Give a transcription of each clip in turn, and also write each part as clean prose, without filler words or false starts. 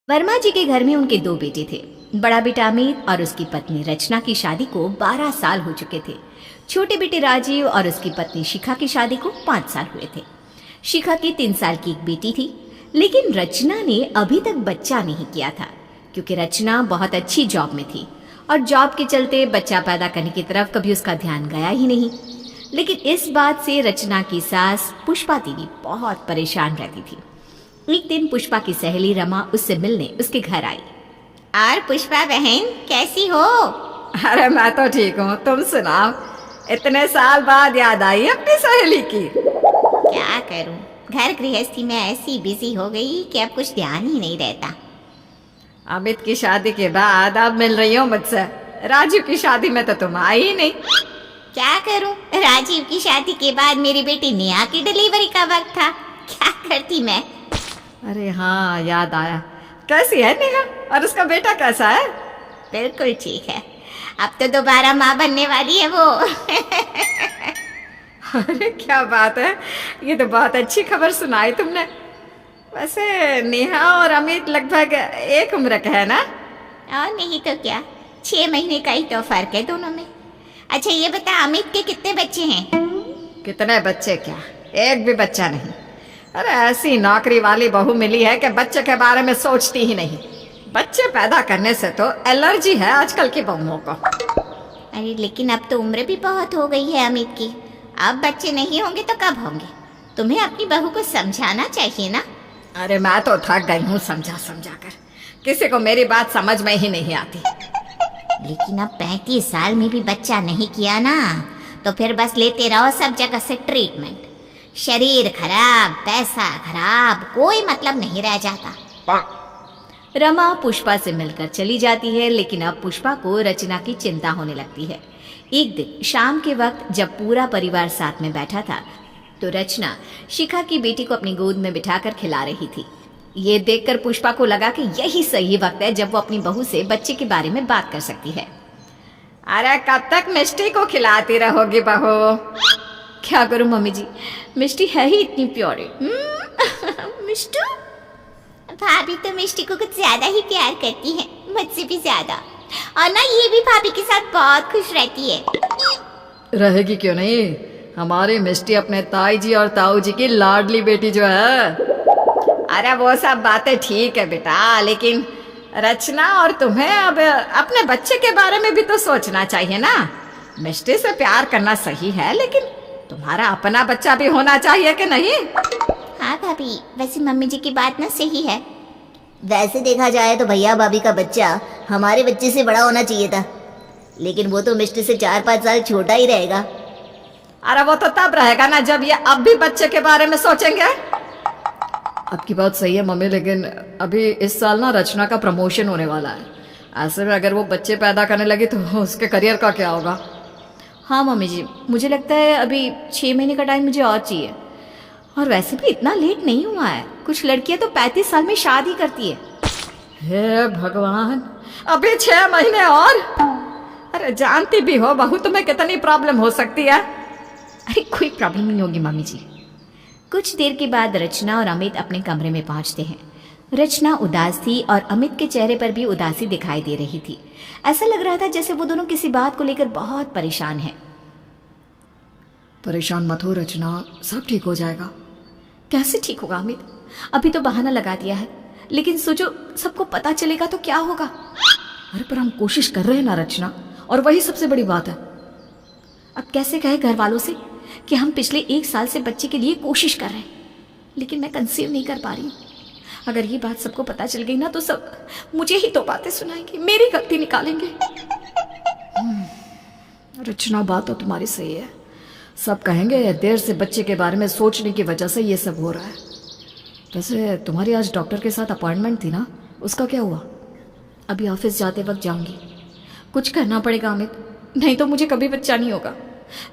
वर्मा जी के घर में उनके दो बेटे थे। बड़ा बेटा अमित और उसकी पत्नी रचना की शादी को 12 साल हो चुके थे। छोटे बेटे राजीव और उसकी पत्नी शिखा की शादी को 5 साल हुए थे। शिखा की 3 साल की एक बेटी थी, लेकिन रचना ने अभी तक बच्चा नहीं किया था क्योंकि रचना बहुत अच्छी जॉब में थी और जॉब के चलते बच्चा पैदा करने की तरफ कभी उसका ध्यान गया ही नहीं। लेकिन इस बात से रचना की सास पुष्पा दीदी बहुत परेशान रहती थी। एक दिन पुष्पा की सहेली रमा उससे मिलने उसके घर आई। और पुष्पा बहन कैसी हो? अरे मैं तो ठीक हूँ, तुम सुनाओ। इतने साल बाद याद आई अपनी सहेली की। क्या करूं, घर गृहस्थी में ऐसी बिजी हो गई कि अब कुछ ध्यान ही नहीं रहता। अमित की शादी के बाद अब मिल रही हो मुझसे। राजू की शादी में तो तुम आई ही नहीं। क्या करूं, राजीव की शादी के बाद मेरी बेटी नेहा की डिलीवरी का वक्त था। क्या करती मैं। अरे हाँ, याद आया। कैसी है नेहा और उसका बेटा कैसा है? बिल्कुल ठीक है, अब तो दोबारा माँ बनने वाली है वो। अरे क्या बात है, ये तो बहुत अच्छी खबर सुनाई तुमने। वैसे नेहा और अमित लगभग एक उम्र का है ना? और नहीं तो क्या, 6 महीने का ही तो फर्क है दोनों में। अच्छा ये बता, अमित के कितने बच्चे हैं? कितने बच्चे क्या, एक भी बच्चा नहीं। अरे ऐसी नौकरी वाली बहू मिली है कि बच्चे के बारे में सोचती ही नहीं। बच्चे पैदा करने से तो एलर्जी है आजकल की बहुओं को। अरे लेकिन अब तो उम्र भी बहुत हो गई है अमित की, अब बच्चे नहीं होंगे तो कब होंगे? तुम्हें अपनी बहू को समझाना चाहिए ना। अरे मैं तो थक गई हूँ समझा समझा कर, किसी को मेरी बात समझ में ही नहीं आती। लेकिन अब 35 साल में भी बच्चा नहीं किया ना, तो फिर बस लेते रहो सब जगह से ट्रीटमेंट। शरीर खराब, पैसा खराब, कोई मतलब नहीं रह जाता। रमा पुष्पा से मिलकर चली जाती है, लेकिन अब पुष्पा को रचना की चिंता होने लगती है। एक दिन शाम के वक्त जब पूरा परिवार साथ में बैठा था तो रचना शिखा की बेटी को अपनी गोद में बिठाकर खिला रही थी। ये देखकर पुष्पा को लगा कि यही सही वक्त है जब वो अपनी बहू से बच्चे के बारे में बात कर सकती है। अरे कब तक मिष्टी को खिलाती रहोगी बहू? क्या करूं मम्मी जी, मिष्टी है ही इतनी प्यारी। मिष्टू, भाभी तो मिष्टी को कुछ ज्यादा ही प्यार करती है, मुझसे भी ज्यादा। और ना ये भी भाभी के साथ बहुत खुश रहती है। रहेगी क्यों नहीं, हमारी मिष्टी अपने ताई जी और ताऊ जी की लाडली बेटी जो है। अरे वो सब बातें ठीक है बेटा, लेकिन रचना और तुम्हें अब अपने बच्चे के बारे में भी तो सोचना चाहिए ना। मिष्टी से प्यार करना सही है, लेकिन तुम्हारा अपना बच्चा भी होना चाहिए कि नहीं? हाँ भाभी, वैसे मम्मी जी की बात ना सही है। वैसे देखा जाए तो भैया भाभी का बच्चा हमारे बच्चे से बड़ा होना चाहिए था, लेकिन वो तो मिष्टी से 4-5 साल छोटा ही रहेगा। अरे वो तो तब रहेगा ना जब ये अब भी बच्चे के बारे में सोचेंगे। आपकी बात सही है मम्मी, लेकिन अभी इस साल ना रचना का प्रमोशन होने वाला है। ऐसे में अगर वो बच्चे पैदा करने लगी तो उसके करियर का क्या होगा? हाँ मम्मी जी, मुझे लगता है अभी 6 महीने का टाइम मुझे और चाहिए। और वैसे भी इतना लेट नहीं हुआ है, कुछ लड़कियां तो 35 साल में शादी करती है। हे भगवान, अभी 6 महीने और? अरे जानती भी हो बहू तुम्हें कितनी प्रॉब्लम हो सकती है। अरे कोई प्रॉब्लम नहीं होगी मम्मी जी। कुछ देर के बाद रचना और अमित अपने कमरे में पहुंचते हैं। रचना उदास थी और अमित के चेहरे पर भी उदासी दिखाई दे रही थी। ऐसा लग रहा था जैसे वो दोनों किसी बात को लेकर बहुत परेशान हैं। परेशान मत हो रचना, सब ठीक हो जाएगा। कैसे ठीक होगा अमित, अभी तो बहाना लगा दिया है, लेकिन सोचो सबको पता चलेगा तो क्या होगा। अरे पर हम कोशिश कर रहे हैं ना रचना, और वही सबसे बड़ी बात है। अब कैसे कहे घर वालों से कि हम पिछले 1 साल से बच्चे के लिए कोशिश कर रहे हैं, लेकिन मैं कंसीव नहीं कर पा रही हूँ। अगर ये बात सबको पता चल गई ना तो सब मुझे ही तो बातें सुनाएंगे, मेरी गलती निकालेंगे। रचना बात तो तुम्हारी सही है, सब कहेंगे देर से बच्चे के बारे में सोचने की वजह से ये सब हो रहा है। वैसे तुम्हारी आज डॉक्टर के साथ अपॉइंटमेंट थी ना, उसका क्या हुआ? अभी ऑफिस जाते वक्त जाऊंगी। कुछ करना पड़ेगा अमित, नहीं तो मुझे कभी बच्चा नहीं होगा।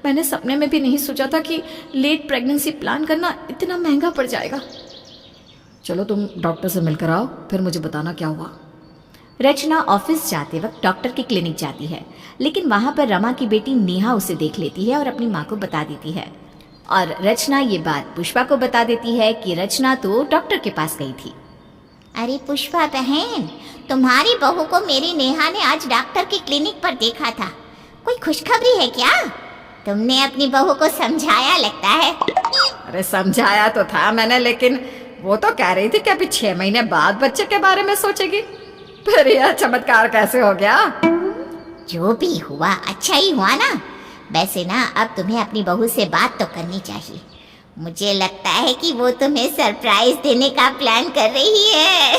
मैंने सपने में भी नहीं सोचा था कि लेट प्रेगनेंसी प्लान करना इतना महंगा पड़ जाएगा। चलो तुम डॉक्टर से मिलकर आओ, फिर मुझे बताना क्या हुआ। रचना ऑफिस जाते वक्त डॉक्टर के क्लिनिक जाती है, लेकिन वहां पर रमा की बेटी नेहा उसे देख लेती है और अपनी माँ को बता देती है। और रचना ये बात पुष्पा को बता देती है कि रचना तो डॉक्टर के पास गई थी। अरे पुष्पा बहन, तुम्हारी बहू को मेरी नेहा ने आज डॉक्टर के क्लिनिक पर देखा था। कोई खुशखबरी है क्या? तुमने अपनी बहू को समझाया लगता है। अरे समझाया तो था मैंने, लेकिन वो तो कह रही थी कि अभी 6 महीने बाद बच्चे के बारे में सोचेगी। फिर यह चमत्कार कैसे हो गया? जो भी हुआ अच्छा ही हुआ ना। वैसे ना अब तुम्हें अपनी बहू से बात तो करनी चाहिए। मुझे लगता है कि वो तुम्हें सरप्राइज देने का प्लान कर रही है।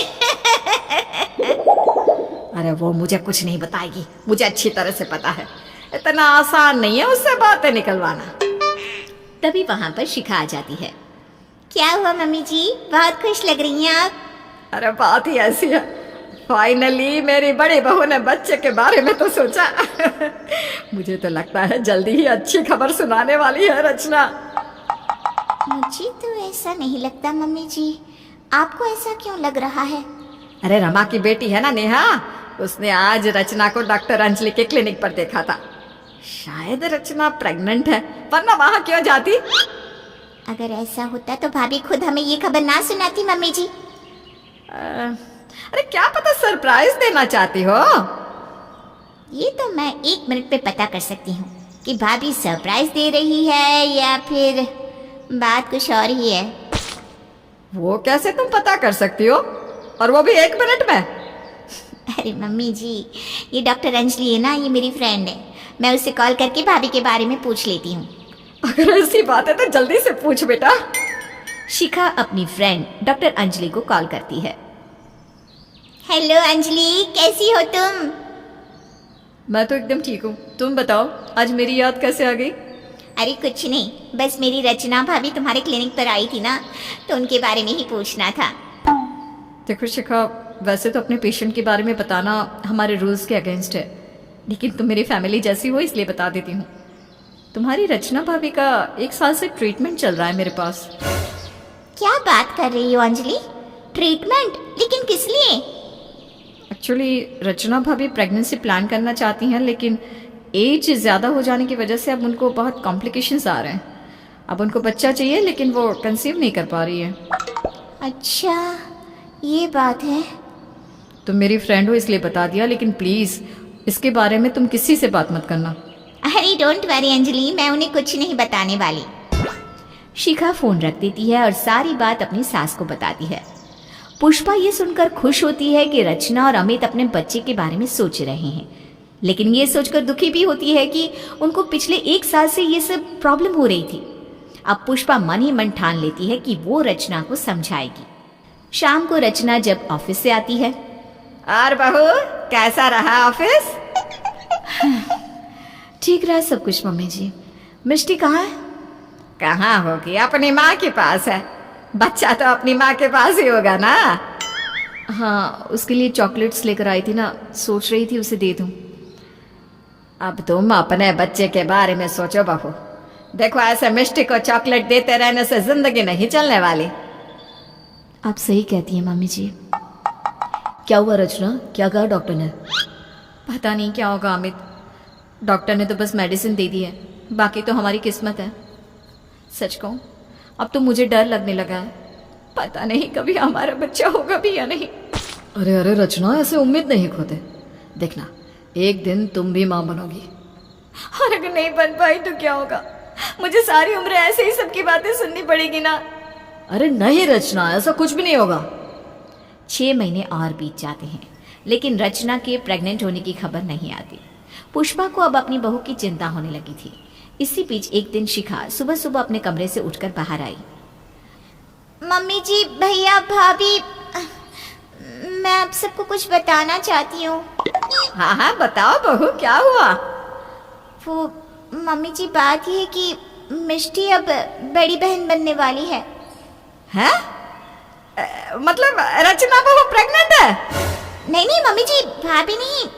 अरे वो मुझे कुछ नहीं बताएगी, मुझे अच्छी तरह से पता है। इतना आसान नहीं है उससे बातें निकलवाना। तभी वहां पर शिखा आ जाती है। क्या हुआ मम्मी जी, बहुत खुश लग रही हैं आप। अरे बात ही ऐसी है, फाइनली मेरी बड़ी बहू ने बच्चे के बारे में तो सोचा। मुझे तो लगता है जल्दी ही अच्छी खबर सुनाने वाली है रचना। मुझे तो ऐसा नहीं लगता मम्मी जी, आपको ऐसा क्यों लग रहा है? अरे रमा की बेटी है ना नेहा, उसने आज रचना को डॉक्टर अंजलि के क्लिनिक पर देखा था। शायद रचना प्रेग्नेंट है, वरना वहां क्यों जाती? अगर ऐसा होता तो भाभी खुद हमें ये खबर ना सुनाती मम्मी जी। अरे क्या पता सरप्राइज देना चाहती हो। ये तो मैं 1 मिनट में पता कर सकती हूँ कि भाभी सरप्राइज दे रही है या फिर बात कुछ और ही है। वो कैसे तुम पता कर सकती हो, और वो भी 1 मिनट में? अरे मम्मी जी, ये डॉक्टर अंजलि है ना, ये मेरी फ्रेंड है। मैं उससे कॉल करके भाभी के बारे में पूछ लेती हूँ। अगर ऐसी बात है तो जल्दी से पूछ बेटा। शिखा अपनी फ्रेंड डॉक्टर अंजलि को कॉल करती है। हेलो अंजलि, कैसी हो तुम? मैं तो एकदम ठीक हूँ, तुम बताओ आज मेरी याद कैसे आ गई? अरे कुछ नहीं, बस मेरी रचना भाभी तुम्हारे क्लिनिक पर आई थी ना, तो उनके बारे में ही पूछना था। देखो शिखा, वैसे तो अपने पेशेंट के बारे में बताना हमारे रूल्स के अगेंस्ट है, लेकिन तुम मेरी फैमिली जैसी हो इसलिए बता देती हूँ। तुम्हारी रचना भाभी का 1 साल से ट्रीटमेंट चल रहा है मेरे पास। क्या बात कर रही हो अंजलि? ट्रीटमेंट? लेकिन किस लिए? एक्चुअली रचना भाभी प्रेगनेंसी प्लान करना चाहती हैं, लेकिन एज ज़्यादा हो जाने की वजह से अब उनको बहुत कॉम्प्लिकेशंस आ रहे हैं। अब उनको बच्चा चाहिए, लेकिन वो कंसीव नहीं कर पा रही है। अच्छा, ये बात है। तुम मेरी फ्रेंड हो इसलिए बता दिया, लेकिन प्लीज़ इसके बारे में तुम किसी से बात मत करना। अरे डोंट वरी अंजलि, मैं उन्हें कुछ नहीं बताने वाली। शिखा फोन रख देती है और सारी बात अपनी सास को बताती है। पुष्पा ये सुनकर खुश होती है कि रचना और अमित अपने बच्चे के बारे में सोच रहे हैं, लेकिन ये सोचकर दुखी भी होती है कि उनको पिछले 1 साल से ये सब प्रॉब्लम हो रही थी। अब पुष्पा मन ही मन ठान लेती है कि वो रचना को समझाएगी। शाम को रचना जब ऑफिस से आती है। और बहू, कैसा रहा ऑफिस? ठीक रहा सब कुछ मम्मी जी। मिष्टी कहाँ है? कहाँ होगी, अपनी माँ के पास है। बच्चा तो अपनी माँ के पास ही होगा ना। हाँ, उसके लिए चॉकलेट्स लेकर आई थी ना, सोच रही थी उसे दे दूं। अब तुम अपने बच्चे के बारे में सोचो बहू। देखो ऐसे मिष्टी को चॉकलेट देते रहने से जिंदगी नहीं चलने वाली। आप सही कहती हैं मम्मी जी। क्या हुआ रचना, क्या कहा डॉक्टर ने? पता नहीं क्या होगा अमित, डॉक्टर ने तो बस मेडिसिन दे दी है, बाकी तो हमारी किस्मत है। सच कहूँ अब तो मुझे डर लगने लगा है, पता नहीं कभी हमारा बच्चा होगा भी या नहीं। अरे अरे रचना, ऐसे उम्मीद नहीं खोते। देखना एक दिन तुम भी माँ बनोगी। और अगर नहीं बन पाई तो क्या होगा? मुझे सारी उम्र ऐसे ही सबकी बातें सुननी पड़ेगी ना। अरे नहीं रचना, ऐसा कुछ भी नहीं होगा। 6 महीने और बीत जाते हैं, लेकिन रचना के प्रेग्नेंट होने की खबर नहीं आती। पुष्पा को अब अपनी बहू की चिंता होने लगी थी। इसी बीच एक दिन शिखा सुबह सुबह अपने कमरे से उठकर बाहर आई। मम्मी जी, भैया, भाभी, मैं आप सबको कुछ बताना चाहती हूँ। हाँ हाँ बताओ बहू, क्या हुआ? वो मम्मी जी, बात ये है कि मिष्टी अब बड़ी बहन बनने वाली है। हैं? मतलब रचना बहू प्रेग्नेंट है? नहीं नहीं मम्मी जी, भाभी नहीं,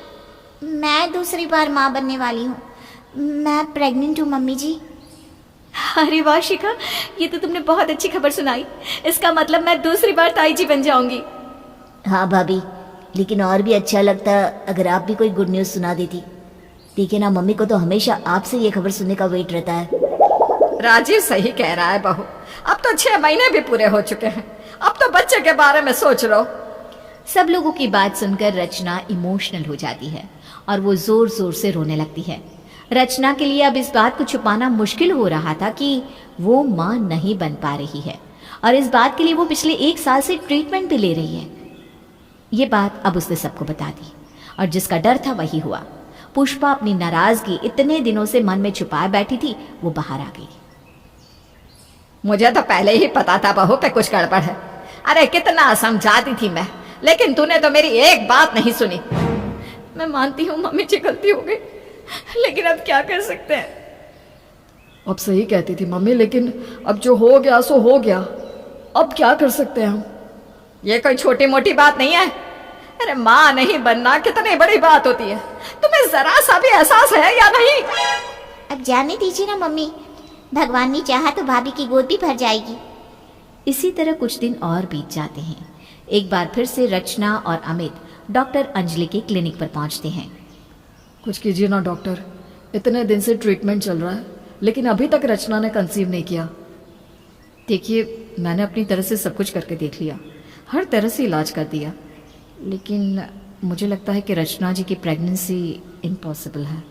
मैं दूसरी बार माँ बनने वाली हूँ। मैं प्रेग्नेंट हूँ मम्मी जी। अरे वाह शिखा, ये तो तुमने बहुत अच्छी खबर सुनाई। इसका मतलब मैं दूसरी बार ताई जी बन जाऊंगी। हाँ भाभी, लेकिन और भी अच्छा लगता अगर आप भी कोई गुड न्यूज़ सुना देती। देखिए ना, मम्मी को तो हमेशा आपसे ये खबर सुनने का वेट रहता है। राजीव सही कह रहा है बहू, अब तो 6 महीने भी पूरे हो चुके हैं। अब तो बच्चे के बारे में सोच लो। सब लोगों की बात सुनकर रचना इमोशनल हो जाती है और वो जोर जोर से रोने लगती है। रचना के लिए अब इस बात को छुपाना मुश्किल हो रहा था कि वो माँ नहीं बन पा रही है और इस बात के लिए वो पिछले 1 साल से ट्रीटमेंट भी ले रही है। ये बात अब उसने सबको बता दी और जिसका डर था वही हुआ। पुष्पा अपनी नाराजगी इतने दिनों से मन में छुपाए बैठी थी, वो बाहर आ गई। मुझे तो पहले ही पता था बहू पे कुछ गड़बड़ है। अरे कितना समझाती थी मैं, लेकिन तूने तो मेरी एक बात नहीं सुनी। मैं मानती हूँ मम्मी जी गलती हो गई, लेकिन अब क्या कर सकते हैं। अब सही कहती थी मम्मी, लेकिन अब जो हो गया सो हो गया, अब क्या कर सकते हैं हम। ये कोई छोटी मोटी बात नहीं है। अरे माँ नहीं बनना कितनी बड़ी बात होती है, तुम्हें जरा सा भी एहसास है या नहीं? अब जाने दीजिए ना मम्मी, भगवान ने चाहा तो भाभी की गोद भी भर जाएगी। इसी तरह कुछ दिन और बीत जाते हैं। एक बार फिर से रचना और अमित डॉक्टर अंजलि के क्लिनिक पर पहुंचते हैं। कुछ कीजिए ना डॉक्टर, इतने दिन से ट्रीटमेंट चल रहा है लेकिन अभी तक रचना ने कंसीव नहीं किया। देखिए, मैंने अपनी तरह से सब कुछ करके देख लिया, हर तरह से इलाज कर दिया, लेकिन मुझे लगता है कि रचना जी की प्रेगनेंसी इम्पॉसिबल है।